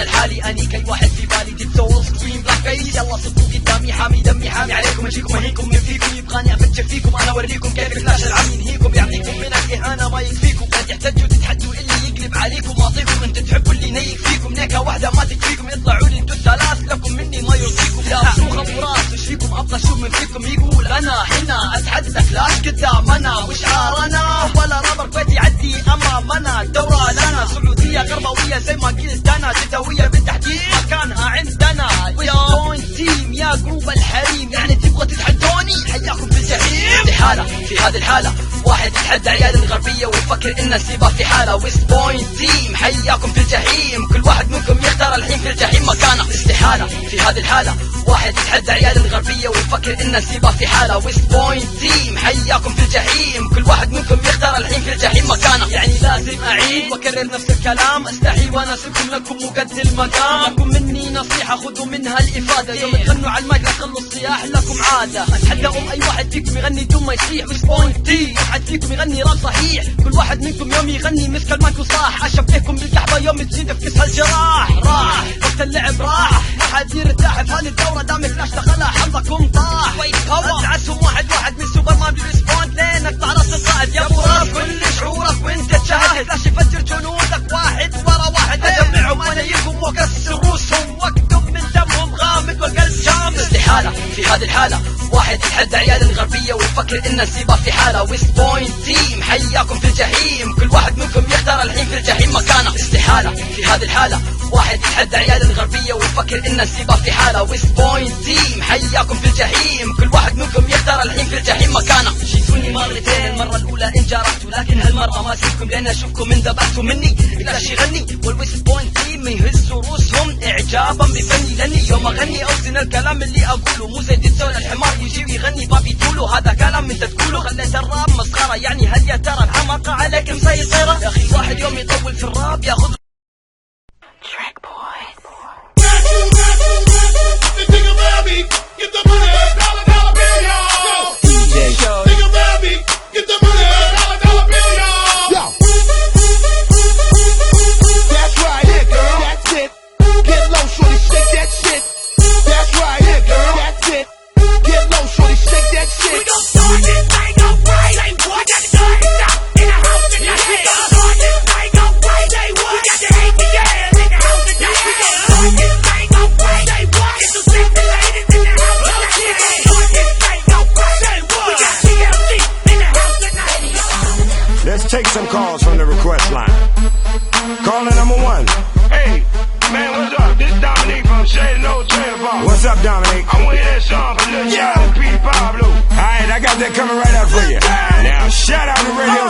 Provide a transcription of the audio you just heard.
لحالي اني كي واحد في بالي ديت سول سكريم بلاك فيس. يلا صفوا قدامي حامي دمي حامي عليكم اجيكم اهيكم من فيكم يبغاني افتش فيكم انا اوريكم كيف فلاش العم ينهيكم يعطيكم من الاهانه ما يكفيكم قد يحتجوا تتحدوا اللي يقلب عليكم واعطيكم انتوا تحبوا اللي ينيك فيكم نيكه واحده ما تكفيكم يطلعوا لي انتوا الثلاث لكم مني ما يرضيكم. يا شوخ ابو راس وش فيكم ابغى اشوف من فيكم يقول انا هنا اتحدى فلاش قدامنا وشعارنا ولا رابر كويتي يعدي امامنا الدوره لنا سعوديه غربويه زي ما قلت انا شتويه بالتحديد مكانها عندنا ويست تيم يا جروب الحريم يعني تبغى تتحدوني حياكم في الجحيم. استحاله في هذه الحاله واحد يتحدى عيال الغربيه ويفكر ان السباق في حاله. ويست بوينت تيم حياكم في الجحيم كل واحد منكم يختار الحين في الجحيم مكانه. استحاله في هذه الحاله واحد يتحدى عيال الغربيه ويفكر ان السباق في حاله. ويست بوينت تيم حياكم في الجحيم كل واحد منكم يختار الحين في الجحيم مكانه. يعني لازم اعيد واكرر نفس الكلام استحي وانا اسلكم لكم وقد المقام. لكم مني نصيحه خذوا منها الافاده يوم تغنوا على المايك لا تخلوا الصياح لكم عاده. اتحدى اي واحد فيكم يغني دون ما يصيح. ويست بوينت تيم واحد فيكم يغني راب صحيح كل واحد منكم يوم يغني مسك المايك وصاح. اشبهكم بالقحبه يوم تزيد في كسر الجراح راح وقت اللعب راح ما حد يرتاح في هذه الدوره دام فلاش دخلها حظكم طاح. ادعسهم واحد واحد من سوبر مان بريسبوند لينك تعرف القائد يا ابو راس كل شعورك وانت تشاهد فلاش يفجر جنودك واحد ورا واحد اجمعهم انيكم واكسر روسهم واكتب من دمهم غامض والقلب جامد. استحاله في هذه الحاله واحد يتحدى عيال الغربيه ويفكر ان السباق في حاله. ويست بوينت تيم حياكم في الجحيم كل واحد منكم يختار الحين في الجحيم مكانه. استحاله في هذه الحاله واحد يتحدى عيال الغربيه ويفكر ان السباق في حاله. ويست بوينت تيم حياكم في الجحيم كل واحد منكم يختار الحين في الجحيم مكانه. جيتوني مرتين المره الاولى ان جرحتوا لكن هالمره ما اسيبكم لان اشوفكم ان ذبحتوا مني. فلاش يغني والويست بوينت تيم يهزوا روسهم اعجابا بفني لاني يوم اغني اوزن الكلام اللي اقوله مو زي ديتسول الحمار يجي ويغني بابي تولو هذا كلام انت تقوله. خليت الراب مسخره يعني هل يا ترى الحماقه عليك مسيطره يا اخي. واحد يوم يطول في الراب ياخذ Let's take some calls from the request line. Caller number one. Hey, man, what's up? This is Dominique from Shady No Trailer Park. What's up, Dominique? I want that song for Lil John and P. Pablo. All right, I got that coming right up for you. Now, shout out to Radio